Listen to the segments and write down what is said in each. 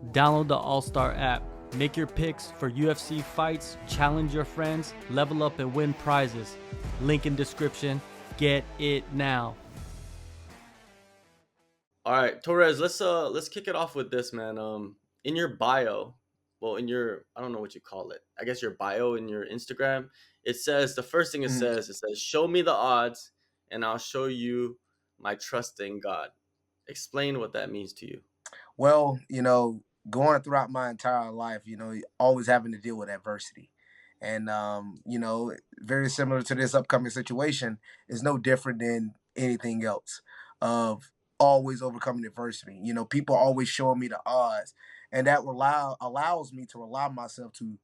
Download the AllStar app. Make your picks for UFC fights, challenge your friends, level up and win prizes. Link in description. Get it now. All right, Torrez, let's kick it off with this, man. In your bio, well, in your I don't know what you call it. I guess your bio in your Instagram, it says the first thing Mhm. it says, "Show me the odds, and I'll show you my trust in God." Explain what that means to you. Well, going throughout my entire life, always having to deal with adversity. And, very similar to this upcoming situation, is no different than anything else of always overcoming adversity. People always showing me the odds, and that allows me to allow myself to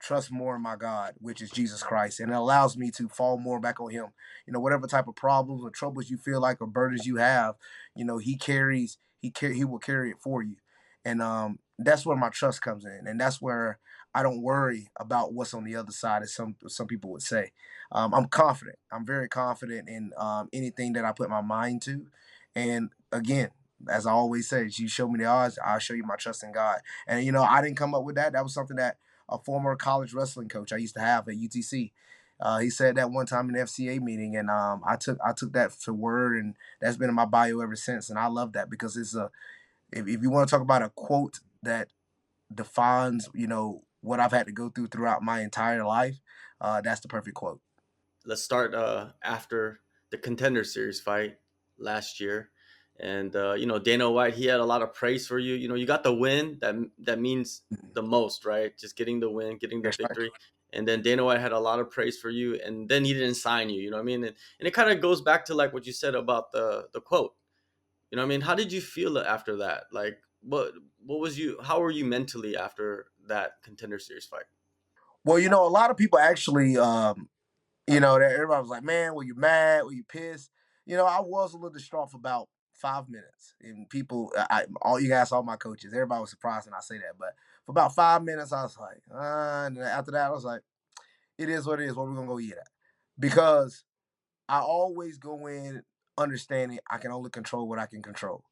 trust more in my God, which is Jesus Christ. And it allows me to fall more back on Him. Whatever type of problems or troubles you feel like or burdens you have, he will carry it for you. And that's where my trust comes in, and that's where I don't worry about what's on the other side, as some people would say. I'm confident. I'm very confident in anything that I put my mind to. And again, as I always say, you show me the odds, I'll show you my trust in God. And I didn't come up with that. That was something that a former college wrestling coach I used to have at UTC. He said that one time in the FCA meeting, and I took that to word, and that's been in my bio ever since. And I love that because if you want to talk about a quote that defines what I've had to go through throughout my entire life, that's the perfect quote. Let's start after the Contender Series fight last year, and Dana White, he had a lot of praise for you. You got the win that means Mhm. the most, right? Just getting the win, getting the That's right. victory. And then Dana White had a lot of praise for you, and then he didn't sign you. You know what I mean? And it kind of goes back to like what you said about the quote. You know what I mean? How did you feel after that? Like what was you? How were you mentally after that Contender Series fight? Well, a lot of people actually, that everybody was like, "Man, were you mad? Were you pissed?" I was a little distraught for about 5 minutes, and people, all you guys, all my coaches, everybody was surprised when I say that. But for about 5 minutes, I was like, and then after that, I was like, "It is what it is. What we gonna go eat at?" Because I always go in understanding I can only control what I can control.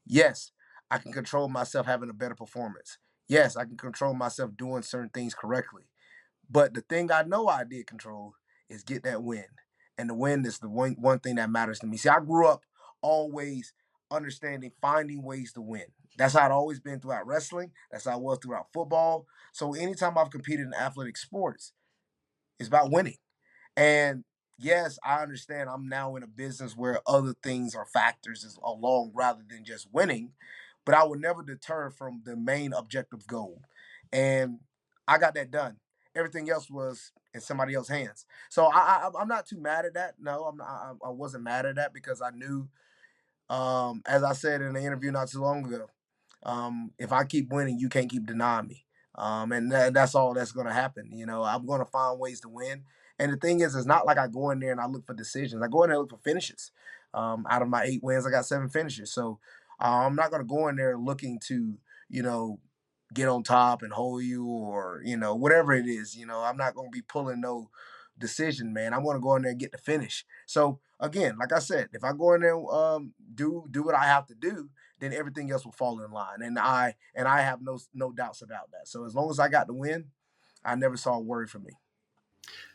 Yes, I can control myself having a better performance. Yes, I can control myself doing certain things correctly. But the thing I know I did control is get that win. And the win is the one thing that matters to me. See, I grew up always understanding finding ways to win. That's how it always been throughout wrestling. That's how it was throughout football. So anytime I've competed in athletic sports, it's about winning. And yes, I understand I'm now in a business where other things are factors is along rather than just winning, but I would never deter from the main objective goal. And I got that done. Everything else was in somebody else's hands. So I'm not too mad at that. No, I'm not, I wasn't mad at that because I knew, as I said in the interview not too long ago, if I keep winning, you can't keep denying me. And that's all that's going to happen. I'm going to find ways to win. And the thing is, it's not like I go in there and I look for decisions. I go in there and look for finishes. Out of my 8 wins, I got 7 finishes. So I'm not going to go in there looking to, you know, get on top and hold you or, whatever it is. I'm not going to be pulling no decision, man. I'm going to go in there and get the finish. So again, like I said, if I go in there, do what I have to do, then everything else will fall in line. And I have no doubts about that. So as long as I got the win, I never saw a worry from me.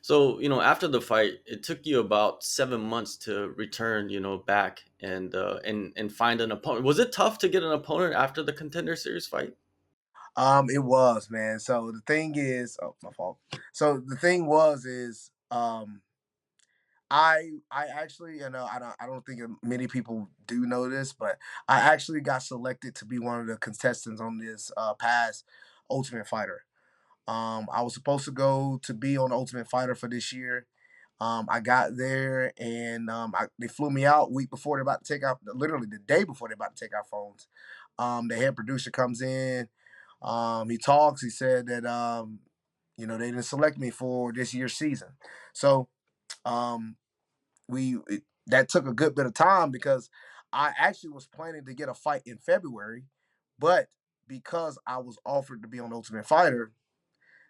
So, after the fight, it took you about 7 months to return, back and find an opponent. Was it tough to get an opponent after the Contender Series fight? It was, man. So the thing is, oh, my fault. So the thing was is, I actually, I don't think many people do know this, but I actually got selected to be one of the contestants on this past Ultimate Fighter. I was supposed to go to be on Ultimate Fighter for this year. I got there and they flew me out week before they're about to take out, literally the day before they're about to take our phones. The head producer comes in. He talks. He said that they didn't select me for this year's season. So um, that took a good bit of time because I actually was planning to get a fight in February, but because I was offered to be on Ultimate Fighter,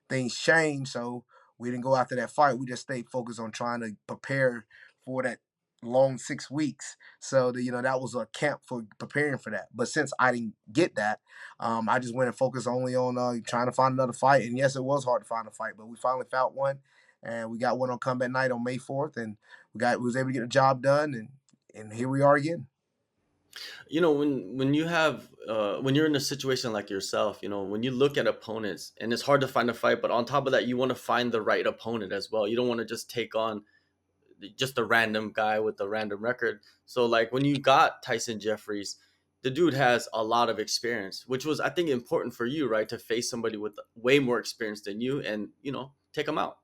things changed. So we didn't go after that fight. We just stayed focused on trying to prepare for that long 6 weeks. So that was a camp for preparing for that. But since I didn't get that, I just went and focused only on trying to find another fight. And yes, it was hard to find a fight, but we finally found one, and we got one on Combat Night on May 4th, and we was able to get the job done, and here we are again. When you have when you're in a situation like yourself, when you look at opponents and it's hard to find a fight, but on top of that, you want to find the right opponent as well. You don't want to just take on just a random guy with a random record. So like when you got Tyson Jeffries, the dude has a lot of experience, which was, I think, important for you, right? To face somebody with way more experience than you and, take him out.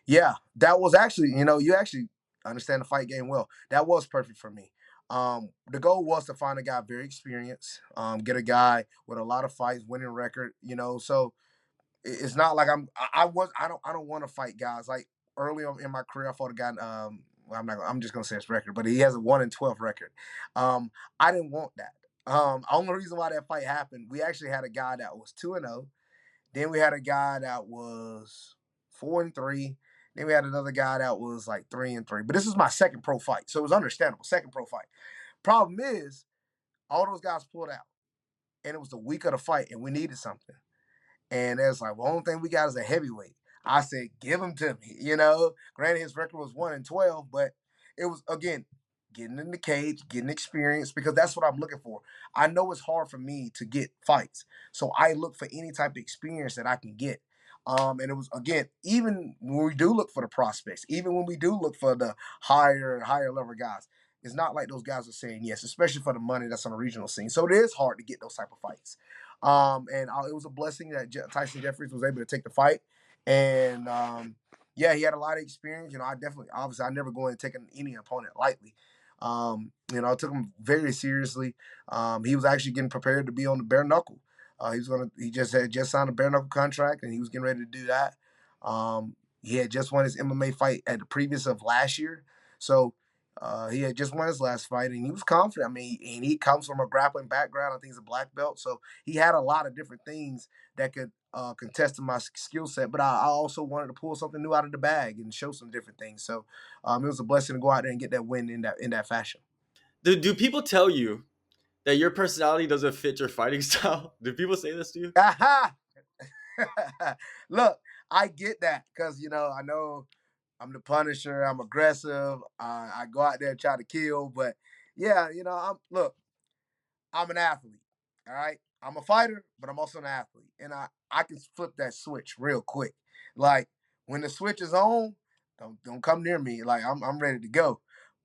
Yeah, that was actually, you actually understand the fight game well. That was perfect for me. The goal was to find a guy very experienced, get a guy with a lot of fights, winning record, so it's not like I don't want to fight guys like early on in my career. I fought a guy. Well, I'm just gonna say his record, but he has a 1-12 record. I didn't want that. Only reason why that fight happened, we actually had a guy that was 2-0. Then we had a guy that was 4-3. Then we had another guy that was like 3-3. But this is my second pro fight, so it was understandable. Second pro fight. Problem is, all those guys pulled out, and it was the week of the fight, and we needed something. And it's like, well, the only thing we got is a heavyweight. I said, give him to me. Granted, his record was 1-12, but it was, again, getting in the cage, getting experience, because that's what I'm looking for. I know it's hard for me to get fights. So I look for any type of experience that I can get. And it was, again, even when we do look for the prospects, even when we do look for the higher level guys, it's not like those guys are saying yes, especially for the money that's on the regional scene. So it is hard to get those type of fights. And it was a blessing that Tyson Jeffries was able to take the fight. And yeah, he had a lot of experience. Obviously, I never go in taking any opponent lightly. I took him very seriously. He was actually getting prepared to be on the bare knuckle. He just had just signed a bare knuckle contract, and he was getting ready to do that. He had just won his MMA fight at the previous of last year. So he had just won his last fight, and he was confident. I mean, and he comes from a grappling background. I think he's a black belt, so he had a lot of different things that could contest to my skill set. But I also wanted to pull something new out of the bag and show some different things. So it was a blessing to go out there and get that win in that fashion. Do people tell you that your personality doesn't fit your fighting style? Do people say this to you? Aha! Look, I get that because I know I'm the Punisher. I'm aggressive. I go out there and try to kill, but yeah, I'm an athlete. All right. I'm a fighter, but I'm also an athlete. And I can flip that switch real quick. Like when the switch is on, don't come near me. Like I'm ready to go.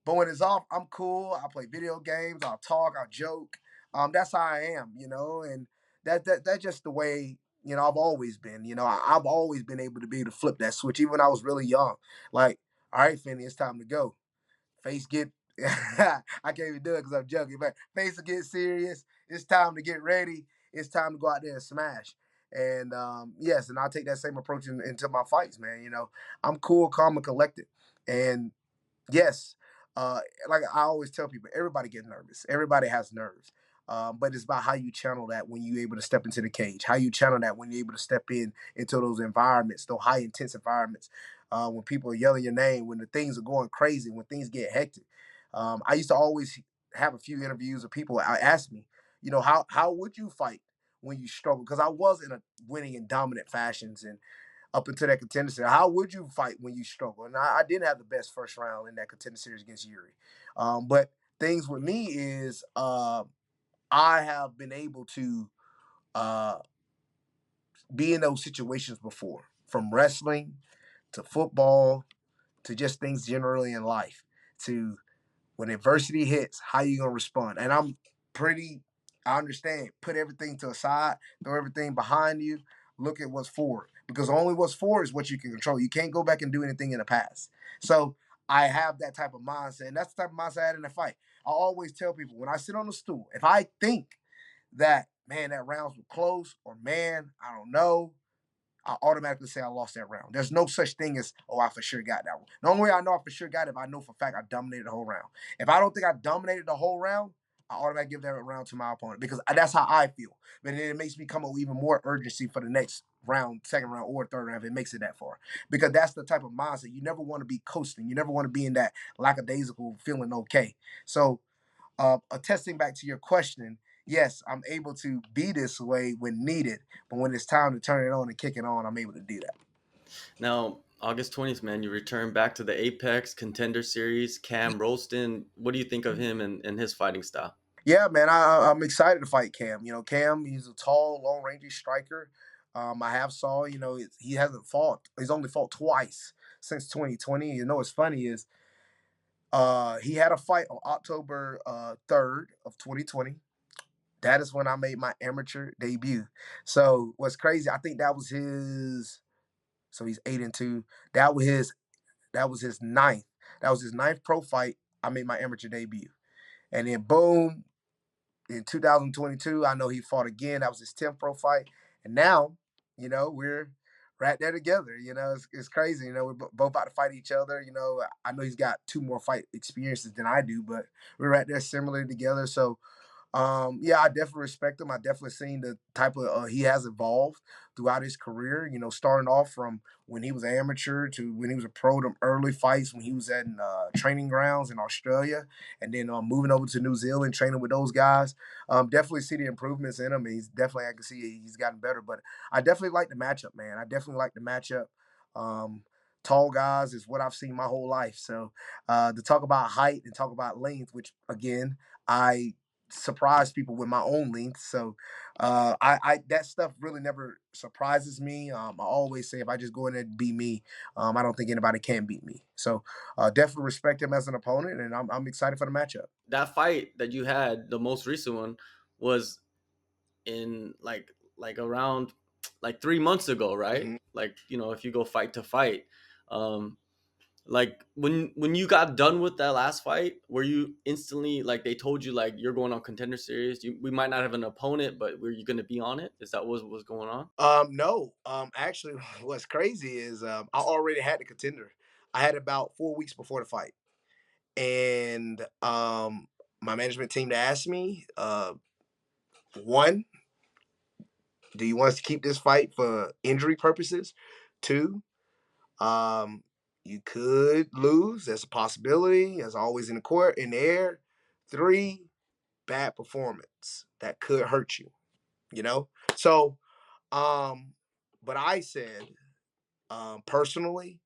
But when it's off, I'm cool. I play video games, I'll talk, I'll joke. That's how I am, and that's just the way, I've always been. I've always been able to flip that switch, even when I was really young. Like, all right, Finney, it's time to go. Face get I can't even do it because I'm joking, but face will get serious. It's time to get ready. It's time to go out there and smash. And yes, and I'll take that same approach into my fights, man. I'm cool, calm, and collected. And yes, uh, like I always tell people, everybody gets nervous. Everybody has nerves. But it's about how you channel that when you're able to step into the cage, how you channel that when you're able to step into those environments, those high intense environments, when people are yelling your name, when the things are going crazy, when things get hectic. I used to always have a few interviews of people ask me, how would you fight when you struggle? Because I was in a winning in dominant fashions and up into that Contender Series. How would you fight when you struggle? And I didn't have the best first round in that Contender Series against Yuri. But things with me is I have been able to uh, be in those situations before, from wrestling to football to just things generally in life. To when adversity hits, how you gonna respond? And I understand. Put everything to the side, throw everything behind you. Look at what's forward, because only what's forward is what you can control. You can't go back and do anything in the past. So I have that type of mindset, and that's the type of mindset I had in the fight. I always tell people when I sit on the stool, if I think that man that rounds were close, or man I don't know, I automatically say I lost that round. There's no such thing as, oh, I for sure got that one. The only way I know I for sure got it, if I know for a fact I dominated the whole round. If I don't think I dominated the whole round, I automatically give that round to my opponent because that's how I feel. But then it makes me come up with even more urgency for the next round, second round, or third round if it makes it that far. Because that's the type of mindset. You never want to be coasting. You never want to be in that lackadaisical feeling okay. So, attesting back to your question, yes, I'm able to be this way when needed, but when it's time to turn it on and kick it on, I'm able to do that. Now, August 20th, man, you return back to the Apex Contender Series. Cam Rowston, what do you think of him and his fighting style? Yeah, man, I'm excited to fight Cam. You know, Cam, he's a tall, long range striker. I have saw, you know, he hasn't fought. He's only fought twice since 2020. You know, what's funny is he had a fight on October 3rd of 2020. That is when I made my amateur debut. So what's crazy, I think that was his. So he's 8-2. That was his. That was his ninth. That was his ninth pro fight. I made my amateur debut, and then boom, in 2022, I know he fought again. That was his 10th pro fight. And now, you know, we're right there together. You know, it's crazy. You know, we're both about to fight each other. You know, I know he's got 2 more fight experiences than I do, but we're right there similar together. So yeah, I definitely respect him. I definitely seen the type of he has evolved throughout his career. You know, starting off from when he was amateur to when he was a pro, them early fights when he was at training grounds in Australia, and then moving over to New Zealand, training with those guys. Definitely see the improvements in him. He's definitely I can see he's gotten better. But I definitely like the matchup, man. I definitely like the matchup. Tall guys is what I've seen my whole life. So to talk about height and talk about length, which again I surprise people with my own length. So I that stuff really never surprises me. I always say if I just go in there and be me, I don't think anybody can beat me. So definitely respect him as an opponent, and I'm excited for the matchup. That fight that you had, the most recent one, was in like around like 3 months ago, right? Mm-hmm. Like, you know, if you go fight to fight, um, like when you got done with that last fight, were you instantly like they told you like you're going on Contender Series? We might not have an opponent, but were you going to be on it? Is that what was going on? No. Actually, what's crazy is I already had the contender. I had about 4 weeks before the fight, and my management team asked me, one, do you want us to keep this fight for injury purposes? Two, um, you could lose. That's a possibility. As always in the court, in the air. Three, bad performance that could hurt you. You know. So, um, but I said, personally,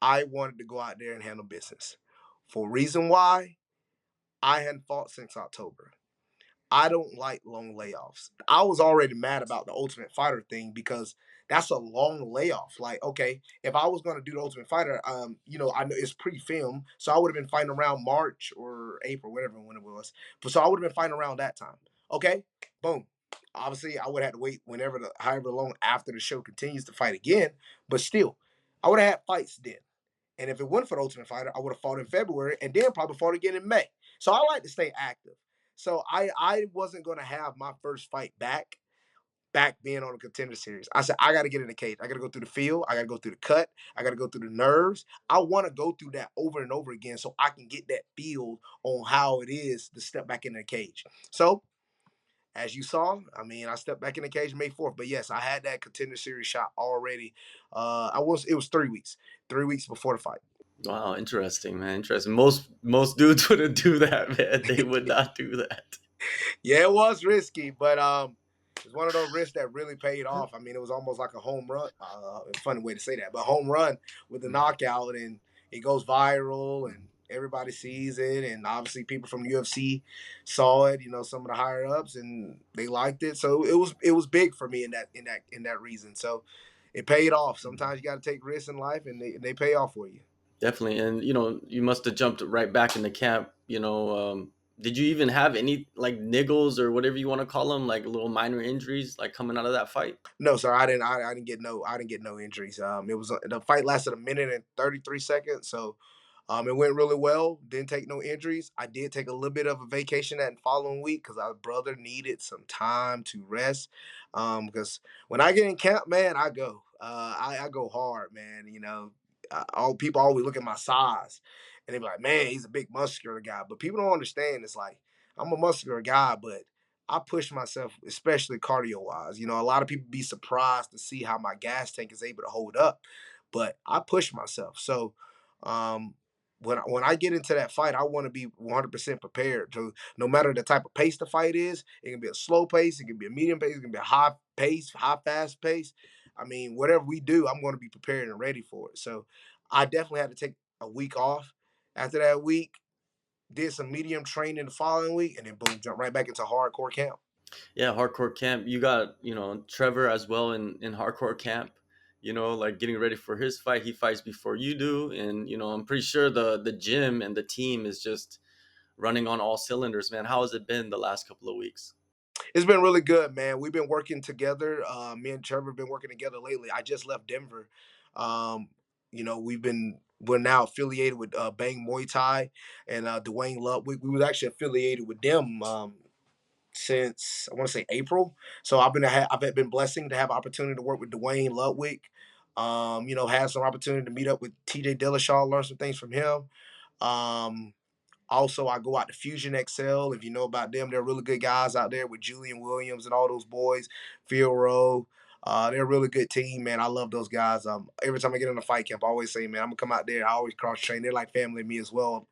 I wanted to go out there and handle business. For a reason why I hadn't fought since October. I don't like long layoffs. I was already mad about the Ultimate Fighter thing because that's a long layoff. Like, okay, if I was going to do the Ultimate Fighter, you know, I know it's pre-film, so I would have been fighting around March or April, whatever when it was. So I would have been fighting around that time. Okay, boom. Obviously, I would have had to wait whenever however long after the show continues to fight again, but still, I would have had fights then. And if it wasn't for the Ultimate Fighter, I would have fought in February and then probably fought again in May. So I like to stay active. So I wasn't gonna have my first fight back being on a Contender Series. I said I got to get in the cage. I got to go through the field. I got to go through the cut. I got to go through the nerves. I want to go through that over and over again so I can get that feel on how it is to step back in the cage. So as you saw, I mean, I stepped back in the cage May 4th. But yes, I had that Contender Series shot already. It was 3 weeks, 3 weeks before the fight. Wow, interesting, man. Interesting. Most dudes wouldn't do that, man. They would not do that. Yeah, it was risky, but it's one of those risks that really paid off. I mean, it was almost like a home run. A funny way to say that, but home run with the knockout, and it goes viral, and everybody sees it, and obviously people from the UFC saw it. You know, some of the higher ups, and they liked it. So it was big for me in that reason. So it paid off. Sometimes you got to take risks in life, and they pay off for you. Definitely. And you know, you must have jumped right back in the camp. You know, did you even have any like niggles or whatever you want to call them, like little minor injuries, like coming out of that fight? No, sir. I didn't get no. I didn't get no injuries. It was the fight lasted a minute and 33 seconds, so it went really well. Didn't take no injuries. I did take a little bit of a vacation that following week because our brother needed some time to rest. Because when I get in camp, man, I go. I go hard, man. You know, all people always look at my size, and they be like, "Man, he's a big muscular guy," but people don't understand. It's like I'm a muscular guy, but I push myself, especially cardio wise. You know, a lot of people be surprised to see how my gas tank is able to hold up, but I push myself. So, um, when I get into that fight, I want to be 100% prepared to no matter the type of pace the fight is. It can be a slow pace, it can be a medium pace, it can be a high pace, high fast pace. I mean, whatever we do, I'm going to be prepared and ready for it. So, I definitely had to take a week off. After that week, did some medium training the following week, and then boom, jump right back into hardcore camp. Yeah, hardcore camp. You got, Trevor as well in hardcore camp. Like getting ready for his fight. He fights before you do, and I'm pretty sure the gym and the team is just running on all cylinders, man. How has it been the last couple of weeks? It's been really good, man. We've been working together. Me and Trevor have been working together lately. I just left Denver. Um, we're now affiliated with Bang Muay Thai and Dwayne Love. We was actually affiliated with them since I want to say April. So I've been blessing to have opportunity to work with Dwayne Ludwig. Had some opportunity to meet up with TJ Dillashaw, learn some things from him. Um, Also, I go out to Fusion XL. If you know about them, they're really good guys out there with Julian Williams and all those boys, Phil Rowe. They're a really good team, man. I love those guys. Every time I get in a fight camp, I always say, man, I'm gonna come out there. I always cross train. They're like family to me as well.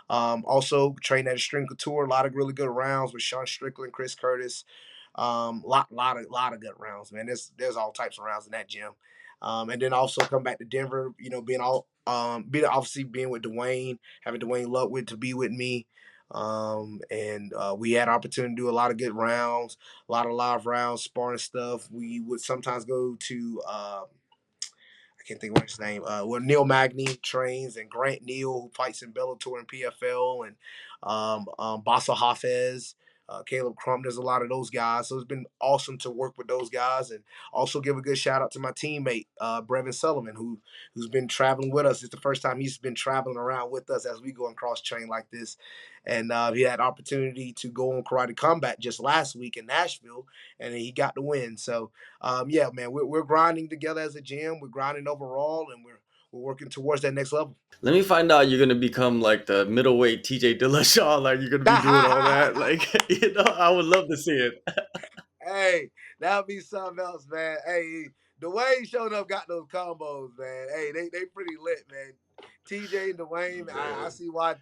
Also train at Extreme Couture. A lot of really good rounds with Sean Strickland, Chris Curtis. Lot of good rounds, man. There's all types of rounds in that gym. And then also come back to Denver. Being obviously being with Dwayne, having Dwayne Ludwig to be with me. And we had opportunity to do a lot of good rounds, a lot of live rounds, sparring stuff. We would sometimes go to I can't think of his name. Where Neil Magny trains and Grant Neal, who fights in Bellator and PFL, and Basa Hafez, Caleb Crump. There's a lot of those guys. So it's been awesome to work with those guys, and also give a good shout out to my teammate Brevin Sullivan, who's been traveling with us. It's the first time he's been traveling around with us as we go and cross train like this. And he had opportunity to go on Karate Combat just last week in Nashville, and he got the win. So yeah, man, we're grinding together as a gym. We're grinding overall, and we're working towards that next level. Let me find out you're gonna become like the middleweight TJ Dillashaw. Like you're gonna be doing all that. Like I would love to see it. Hey, that'll be something else, man. Hey, Dwayne showed up, got those combos, man. Hey, they pretty lit, man. TJ and Dwayne, I Man, see why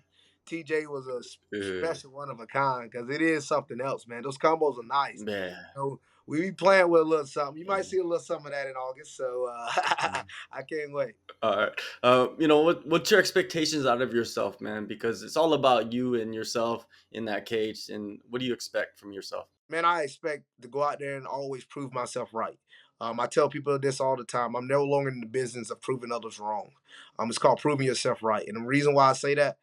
TJ was a yeah, special one of a kind because it is something else, man. Those combos are nice. man. So we be playing with a little something. You might see a little something of that in August. So Mhm. I can't wait. All right. What's your expectations out of yourself, man? Because it's all about you and yourself in that cage. And what do you expect from yourself? Man, I expect to go out there and always prove myself right. I tell people this all the time. I'm no longer in the business of proving others wrong. It's called proving yourself right. And the reason why I say that,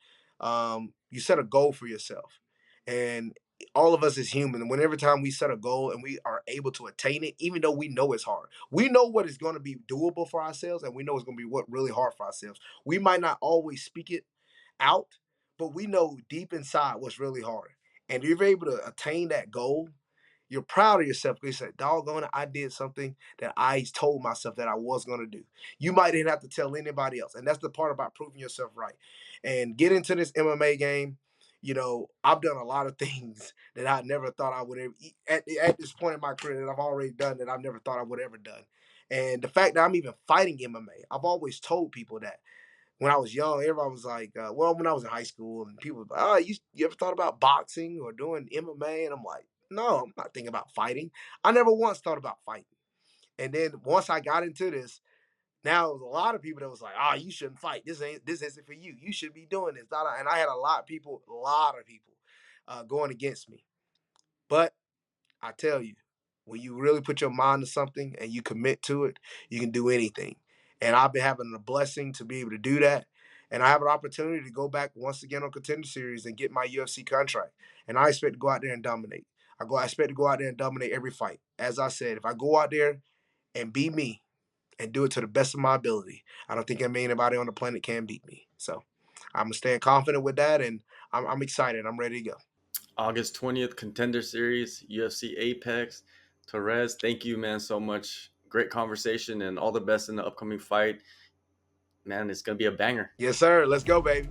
you set a goal for yourself. And all of us is human. And whenever time we set a goal and we are able to attain it, even though we know it's hard, we know what is going to be doable for ourselves, and we know it's going to be what really hard for ourselves. We might not always speak it out, but we know deep inside what's really hard. And if you're able to attain that goal, you're proud of yourself because you said, doggone it, I did something that I told myself that I was going to do. You might didn't have to tell anybody else. And that's the part about proving yourself right. And get into this MMA game. I've done a lot of things that I never thought I would ever, at this point in my career that I've already done that I've never thought I would ever done. And the fact that I'm even fighting MMA, I've always told people that when I was young, everybody was like, when I was in high school, and people were like, oh, you ever thought about boxing or doing MMA? And I'm like, no, I'm not thinking about fighting. I never once thought about fighting. And then once I got into this, now there's a lot of people that was like, oh, you shouldn't fight. This isn't for you. You should be doing this. And I had a lot of people going against me. But I tell you, when you really put your mind to something and you commit to it, you can do anything. And I've been having the blessing to be able to do that. And I have an opportunity to go back once again on Contender Series and get my UFC contract. And I expect to go out there and dominate. I expect to go out there and dominate every fight. As I said, if I go out there and be me and do it to the best of my ability, I don't think anybody on the planet can beat me. So I'm staying confident with that, and I'm excited. I'm ready to go. August 20th, Contender Series, UFC Apex. Torrez, thank you, man, so much. Great conversation and all the best in the upcoming fight. Man, it's going to be a banger. Yes, sir. Let's go, baby.